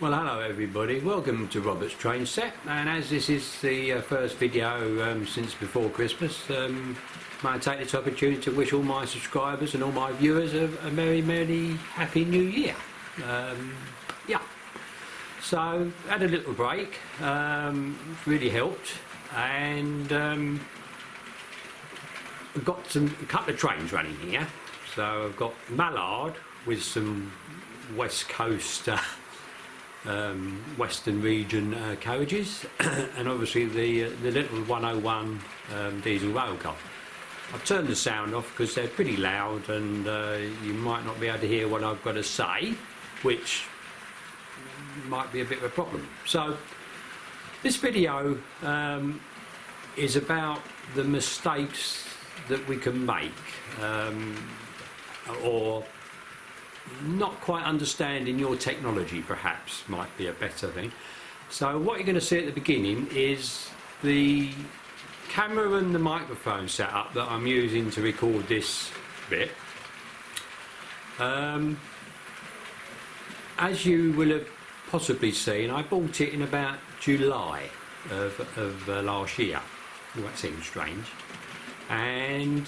Well, hello everybody, welcome to Robert's Train Set, and as this is the first video since before Christmas, may I take this opportunity to wish all my subscribers and all my viewers a merry happy new year. Yeah, so had a little break, really helped, and I've got a couple of trains running here. So I've got Mallard with some West Coast Western region carriages and obviously the little 101 diesel rail car. I've turned the sound off because they're pretty loud and you might not be able to hear what I've got to say, which might be a bit of a problem. So this video is about the mistakes that we can make or not quite understanding your technology, perhaps, might be a better thing. So what you're going to see at the beginning is the camera and the microphone setup that I'm using to record this bit. As you will have possibly seen, I bought it in about July of last year. Well, that seems strange. And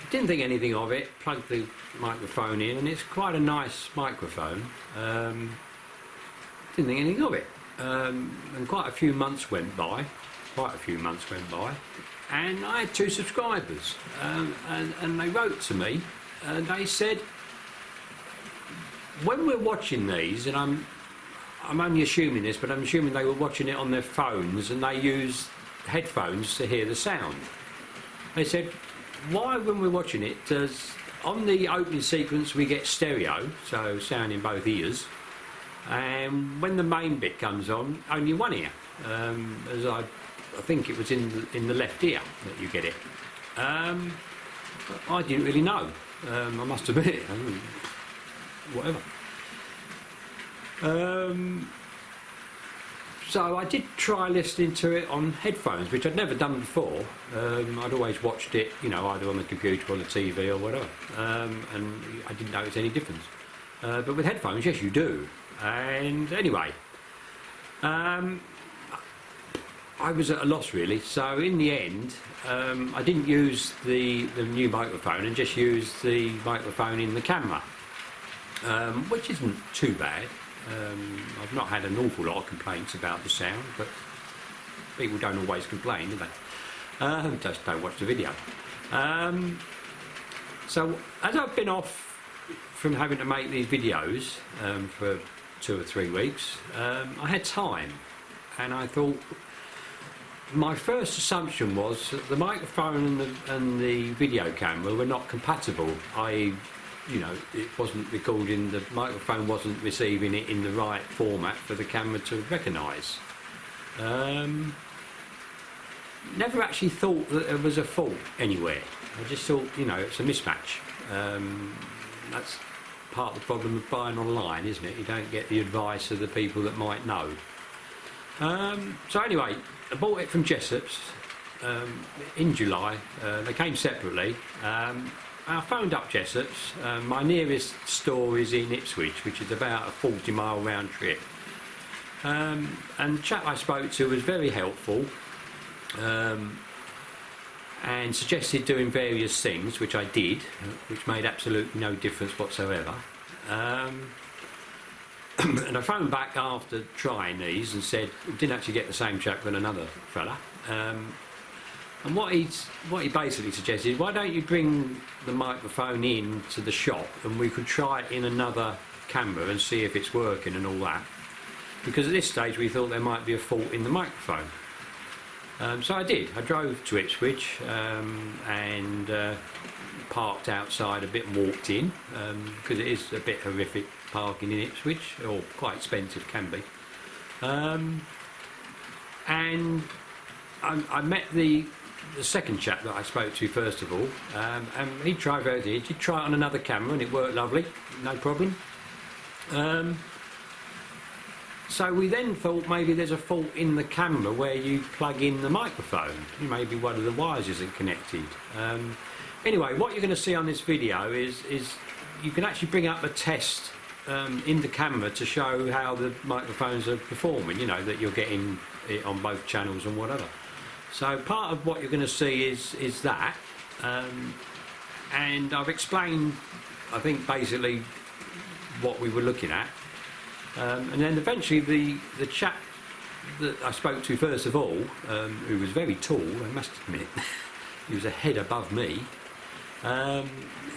didn't think anything of it, plugged the microphone in, and it's quite a nice microphone. Didn't think anything of it. And quite a few months went by, and I had 2 subscribers, and they wrote to me, and they said, when we're watching these, and I'm only assuming this, but I'm assuming they were watching it on their phones, and they use headphones to hear the sound. They said, why when we're watching it does on the opening sequence we get stereo, so sound in both ears, and when the main bit comes on only one ear, as I think it was in the left ear that you get it. I didn't really know, I must admit, whatever. So I did try listening to it on headphones, which I'd never done before. I'd always watched it, you know, either on the computer or the TV or whatever, and I didn't notice any difference. But with headphones, yes, you do. And anyway, I was at a loss really. So in the end, I didn't use the new microphone and just used the microphone in the camera, which isn't too bad. I've not had an awful lot of complaints about the sound, but people don't always complain, do they? Just don't watch the video. So as I've been off from having to make these videos for 2 or 3 weeks, I had time, and I thought my first assumption was that the microphone and the video camera were not compatible, i.e., you know, it wasn't recording, the microphone wasn't receiving it in the right format for the camera to recognise. Never actually thought that there was a fault anywhere. I just thought, you know, it's a mismatch. That's part of the problem of buying online, isn't it? You don't get the advice of the people that might know. So anyway, I bought it from Jessop's in July. They came separately. I phoned up Jessop's. My nearest store is in Ipswich, which is about a 40-mile round trip. And the chap I spoke to was very helpful and suggested doing various things, which I did, which made absolutely no difference whatsoever. And I phoned back after trying these and said, didn't actually get the same chap but another fella. And what he basically suggested, why don't you bring the microphone in to the shop and we could try it in another camera and see if it's working and all that. Because at this stage we thought there might be a fault in the microphone. So I did. I drove to Ipswich and parked outside a bit and walked in, because it is a bit horrific parking in Ipswich, or quite expensive can be. And I met the second chap that I spoke to first of all, and he tried it. He did try it on another camera and it worked lovely, no problem. So we then thought maybe there's a fault in the camera where you plug in the microphone. Maybe one of the wires isn't connected. Anyway, what you're going to see on this video is you can actually bring up a test in the camera to show how the microphones are performing, you know, that you're getting it on both channels and whatever. So part of what you're going to see is that, and I've explained, I think, basically what we were looking at, and then eventually the chap that I spoke to first of all, who was very tall, I must admit, he was a head above me,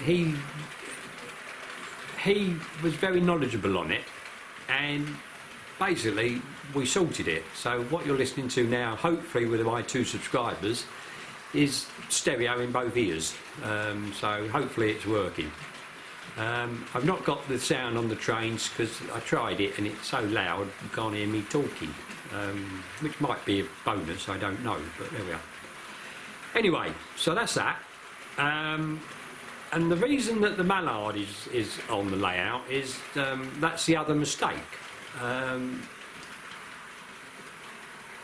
he was very knowledgeable on it, and basically we sorted it. So what you're listening to now, hopefully with my 2 subscribers, is stereo in both ears, so hopefully it's working. I've not got the sound on the trains because I tried it and it's so loud you can't hear me talking, which might be a bonus, I don't know, but there we are. Anyway, so that's that. And the reason that the Mallard is on the layout is that's the other mistake.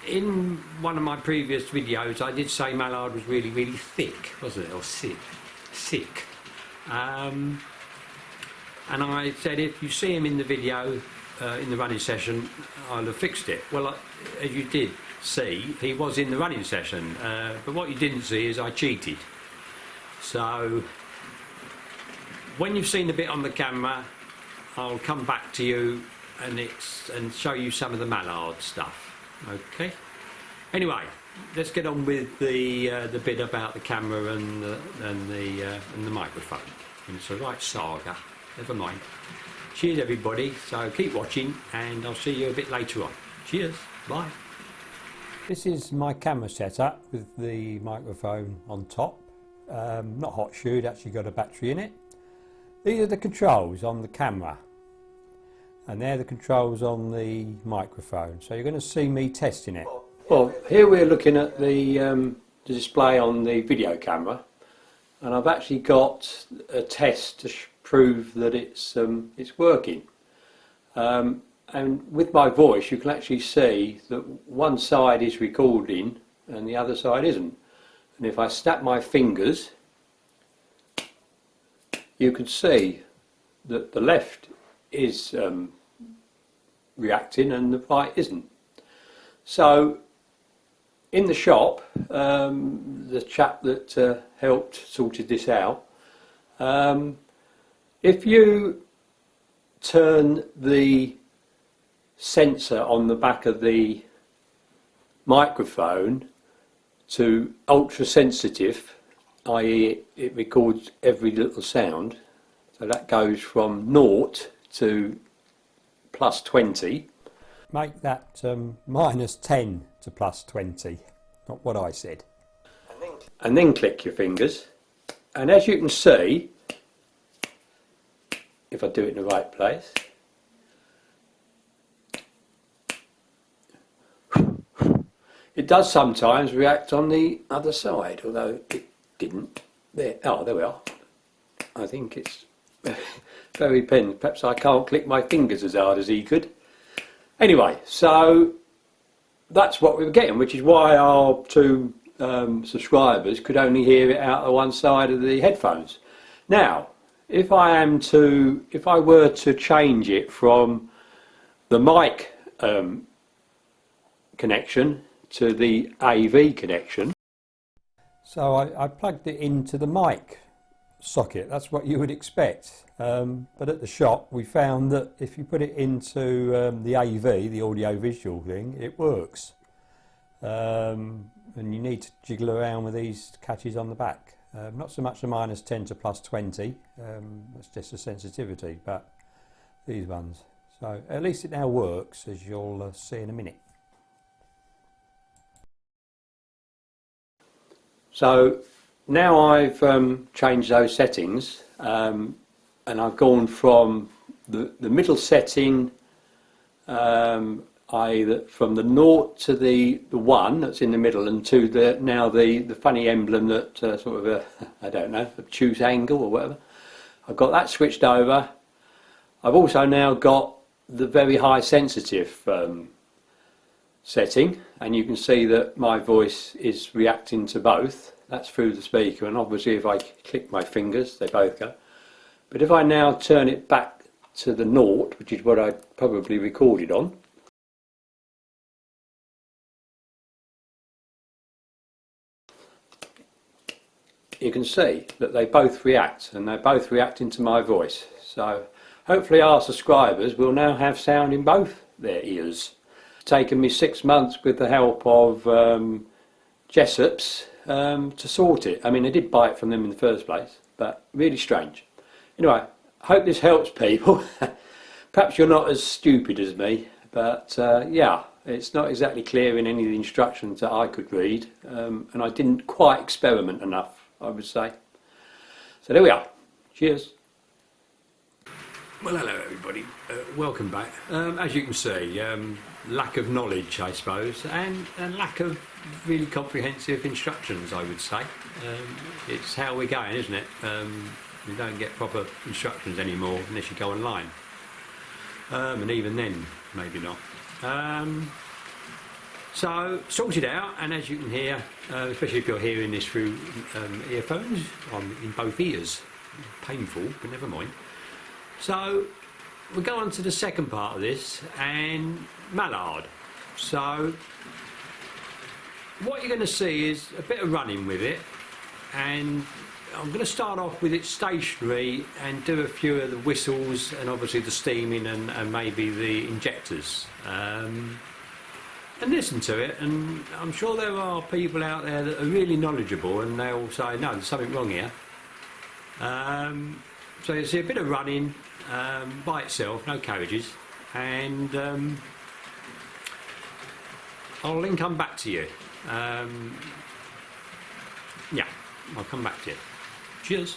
In one of my previous videos I did say Mallard was really, really thick, wasn't it? Or sick. And I said if you see him in the video, in the running session, I'll have fixed it. Well, as you did see, he was in the running session, but what you didn't see is I cheated. So when you've seen the bit on the camera, I'll come back to you and show you some of the Mallard stuff. Okay. Anyway, let's get on with the bit about the camera and the microphone. And it's a right saga. Never mind. Cheers, everybody. So keep watching, and I'll see you a bit later on. Cheers. Bye. This is my camera setup with the microphone on top. Not hot shoe, actually got a battery in it. These are the controls on the camera, and they're the controls on the microphone. So you're going to see me testing it. Well, here we're looking at the display on the video camera, and I've actually got a test to prove that it's working. And with my voice, you can actually see that one side is recording and the other side isn't. And if I snap my fingers, you can see that the left is reacting and the right isn't. So in the shop, the chap that helped sorted this out, if you turn the sensor on the back of the microphone to ultra sensitive, i.e. it records every little sound, so that goes from 0 to +20. Make that -10 to +20, not what I said. And then click your fingers, and as you can see, if I do it in the right place, it does sometimes react on the other side, although it didn't. There, oh, there we are. I think it's very pen. Perhaps I can't click my fingers as hard as he could. Anyway, so that's what we were getting, which is why our 2 subscribers could only hear it out of one side of the headphones. Now, if I were to change it from the mic connection to the AV connection. So I plugged it into the mic socket, that's what you would expect. But at the shop we found that if you put it into the AV, the audio visual thing, it works. And you need to jiggle around with these catches on the back. Not so much the -10 to +20, that's just the sensitivity, but these ones. So at least it now works, as you'll see in a minute. So now I've changed those settings, and I've gone from the middle setting, from the 0 to the 1 that's in the middle, and to the funny emblem that sort of I don't know, a choose angle or whatever. I've got that switched over. I've also now got the very high sensitive setting, and you can see that my voice is reacting to both. That's through the speaker, and obviously if I click my fingers they both go. But if I now turn it back to the naught, which is what I probably recorded on, you can see that they both react, and they're both reacting to my voice. So hopefully our subscribers will now have sound in both their ears. It's taken me 6 months with the help of Jessop's to sort it. I mean, I did buy it from them in the first place, but really strange. Anyway, I hope this helps people. Perhaps you're not as stupid as me, but yeah, it's not exactly clear in any of the instructions that I could read, and I didn't quite experiment enough, I would say. So there we are. Cheers. Well, hello everybody. Welcome back. As you can see, lack of knowledge, I suppose, and lack of really comprehensive instructions, I would say. It's how we're going, isn't it? You don't get proper instructions anymore unless you go online. And even then, maybe not. So, sorted out, and as you can hear, especially if you're hearing this through earphones, in both ears. Painful, but never mind. So, we'll go on to the second part of this, and Mallard. So, what you're going to see is a bit of running with it, and I'm going to start off with it stationary and do a few of the whistles and obviously the steaming and maybe the injectors. And listen to it, and I'm sure there are people out there that are really knowledgeable and they'll say, no, there's something wrong here. So you see a bit of running by itself, no carriages, and I'll then come back to you. Yeah, I'll come back to you. Cheers.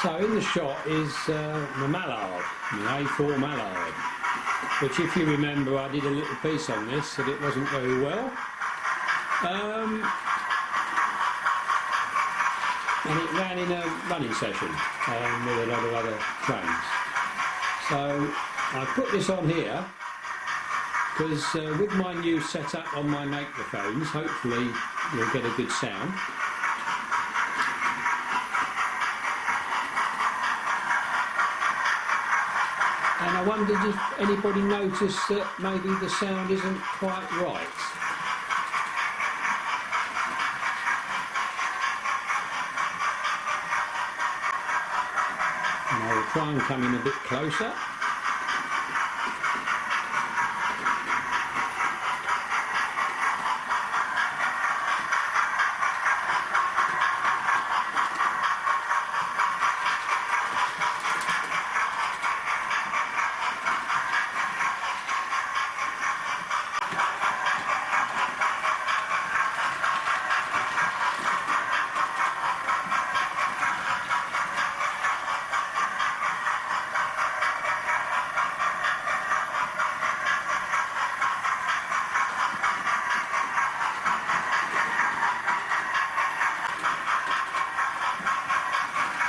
So in the shot is the Mallard, the A4 Mallard, which if you remember I did a little piece on this that it wasn't very well. And it ran in a running session with a lot of other trains. So I put this on here because with my new setup on my microphones, hopefully you'll get a good sound. And I wondered if anybody noticed that maybe the sound isn't quite right. And I will try and come in a bit closer.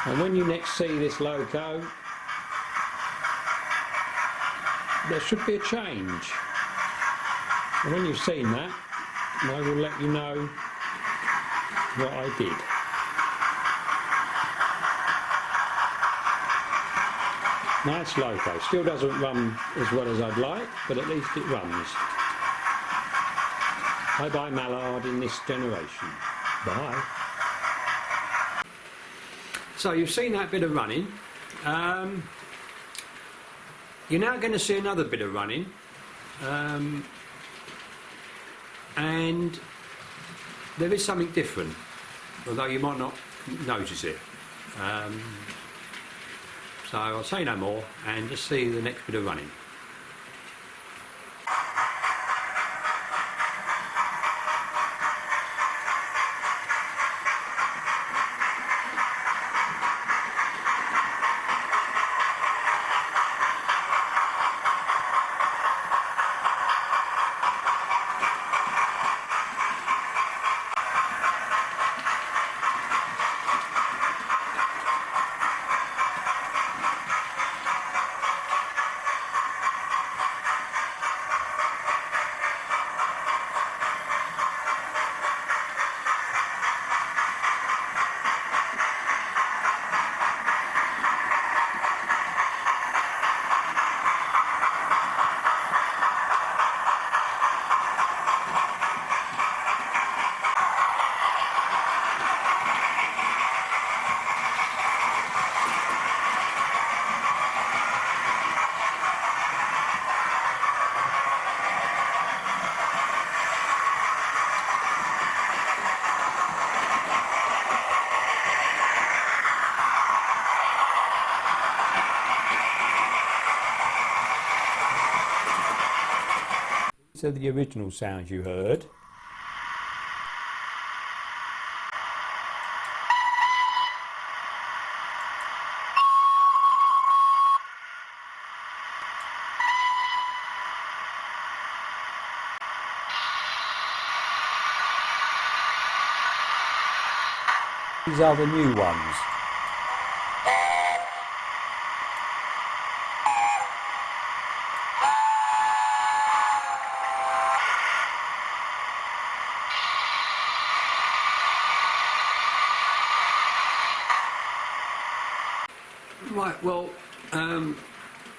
And when you next see this logo, there should be a change. And when you've seen that, I will let you know what I did. Nice logo. Still doesn't run as well as I'd like, but at least it runs. Bye bye Mallard in this generation. Bye. So you've seen that bit of running. You're now going to see another bit of running, and there is something different, although you might not notice it. So I'll say no more and just see the next bit of running. these are the original sounds you heard. These are the new ones. Right, well,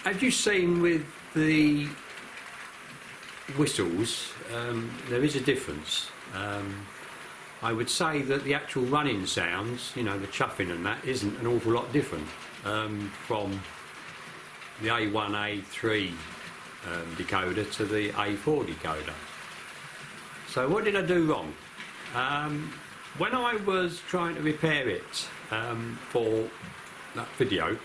as you've seen with the whistles, there is a difference. I would say that the actual running sounds, you know, the chuffing and that, isn't an awful lot different from the A1, A3 decoder to the A4 decoder. So what did I do wrong? When I was trying to repair it for that video,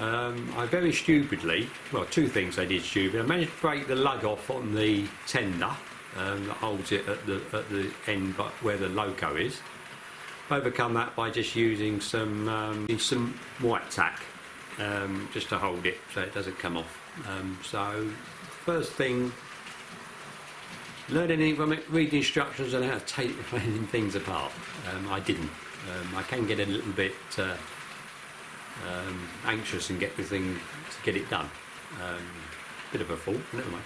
I very stupidly, well, two things I did stupid. I managed to break the lug off on the tender that holds it at the end where the loco is. Overcome that by just using some white tack just to hold it so it doesn't come off. So first thing, learn anything from it, read the instructions on how to take things apart. I didn't. I can get a little bit anxious and get the thing to get it done. Bit of a fault, never mind.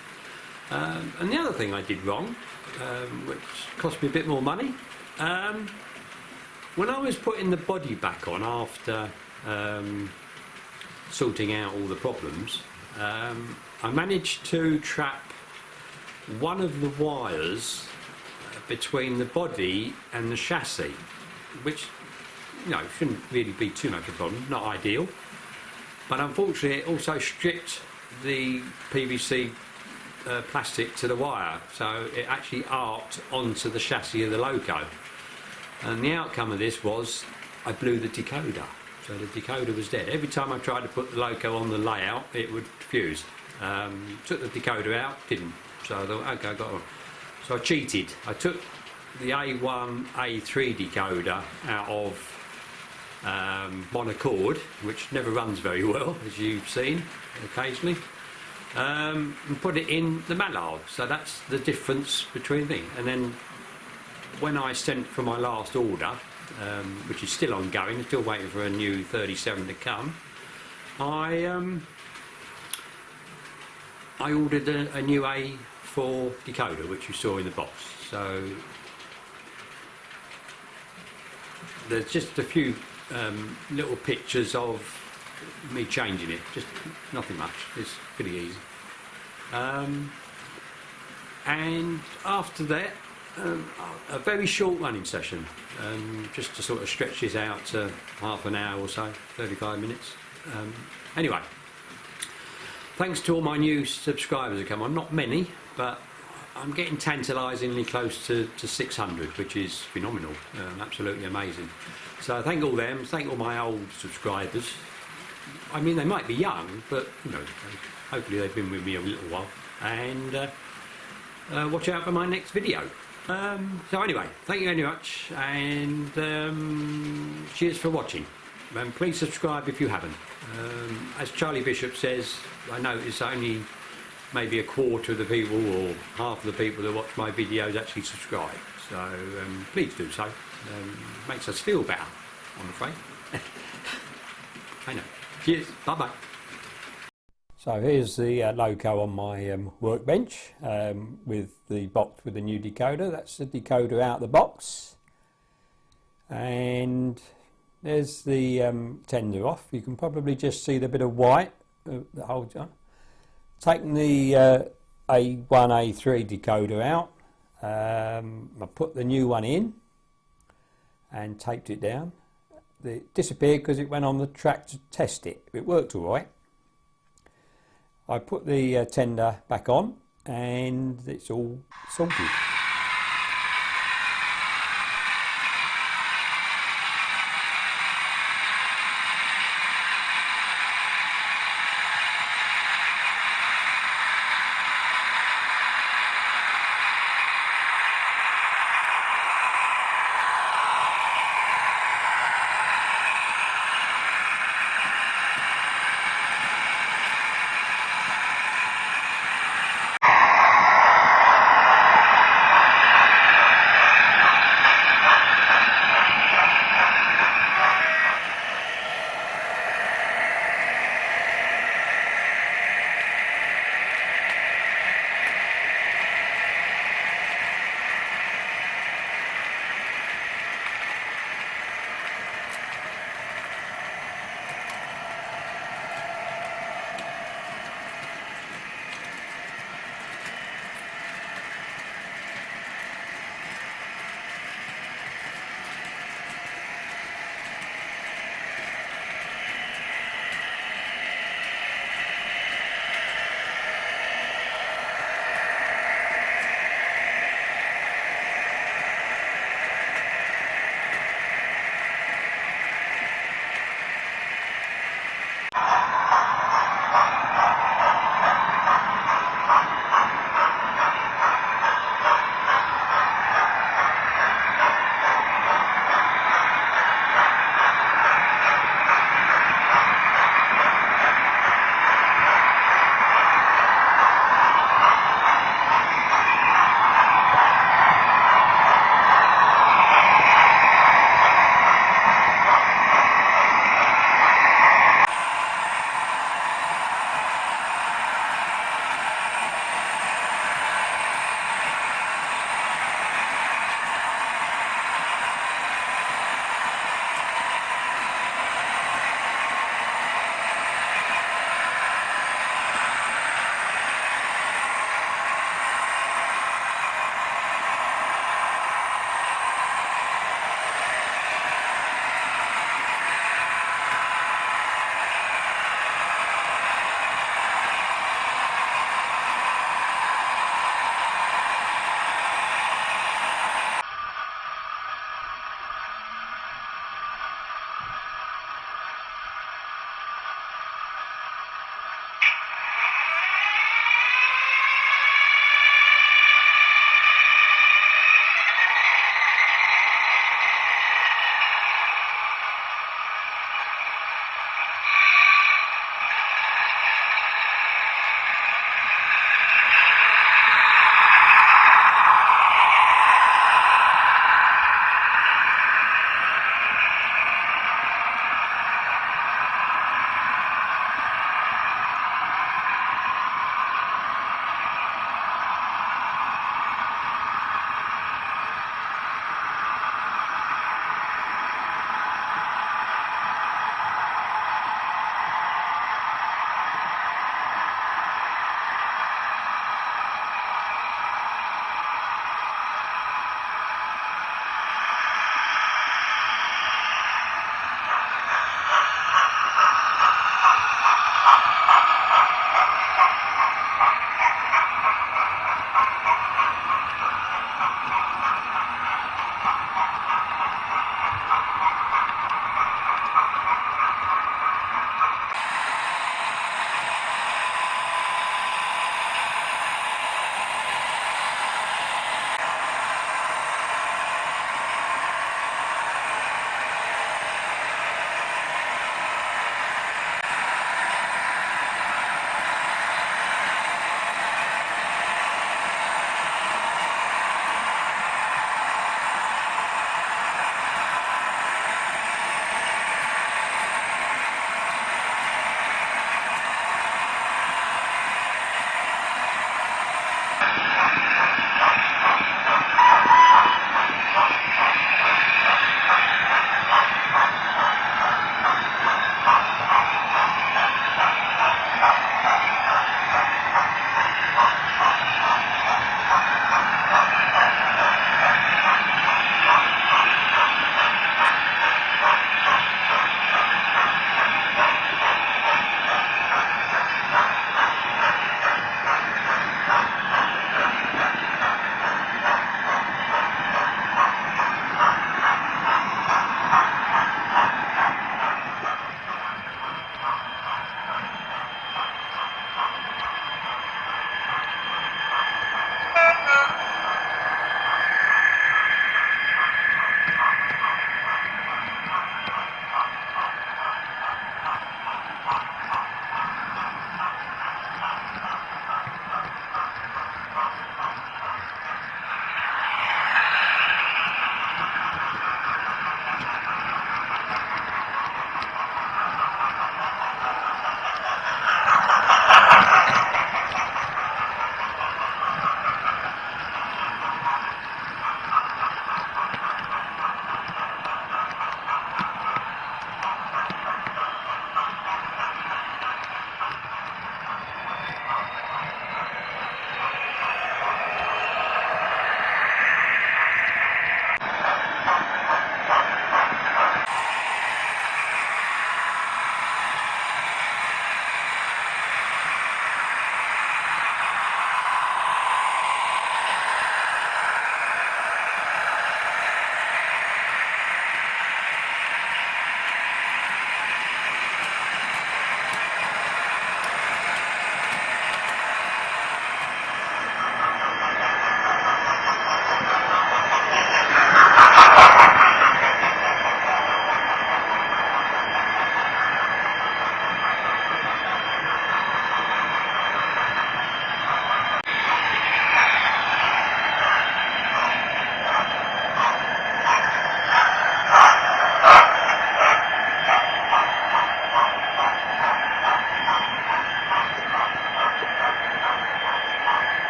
And the other thing I did wrong, which cost me a bit more money, when I was putting the body back on after sorting out all the problems, I managed to trap one of the wires between the body and the chassis, which, you know, shouldn't really be too much of a problem, not ideal, but unfortunately it also stripped the PVC plastic to the wire, so it actually arced onto the chassis of the loco, and the outcome of this was I blew the decoder, so the decoder was dead. Every time I tried to put the loco on the layout it would fuse. Took the decoder out, didn't, so I thought, okay, I got one. So I cheated. I took the A1, A3 decoder out of monochord, which never runs very well, as you've seen occasionally, and put it in the Mallard. So that's the difference between things. And then when I sent for my last order, which is still ongoing, still waiting for a new 37 to come, I ordered a new A4 decoder, which you saw in the box. So there's just a few little pictures of me changing it, just nothing much, it's pretty easy. And after that, a very short running session, just to sort of stretch this out to half an hour or so, 35 minutes. Anyway, thanks to all my new subscribers that come on, not many, but I'm getting tantalisingly close to 600, which is phenomenal, absolutely amazing. So thank all them, thank all my old subscribers. I mean, they might be young, but you know, hopefully they've been with me a little while. And watch out for my next video. So anyway, thank you very much, and cheers for watching. Please subscribe if you haven't. As Charlie Bishop says, I notice only maybe a quarter of the people or half of the people that watch my videos actually subscribe. So please do so. Makes us feel better, I'm afraid. I know. Cheers. Bye-bye. So here's the loco on my workbench with the box with the new decoder. That's the decoder out of the box. And there's the tender off. You can probably just see the bit of white that holds on. Taking the A1, A3 decoder out, I put the new one in and taped it down. It disappeared because it went on the track to test it. It worked all right. I put the tender back on and it's all sorted.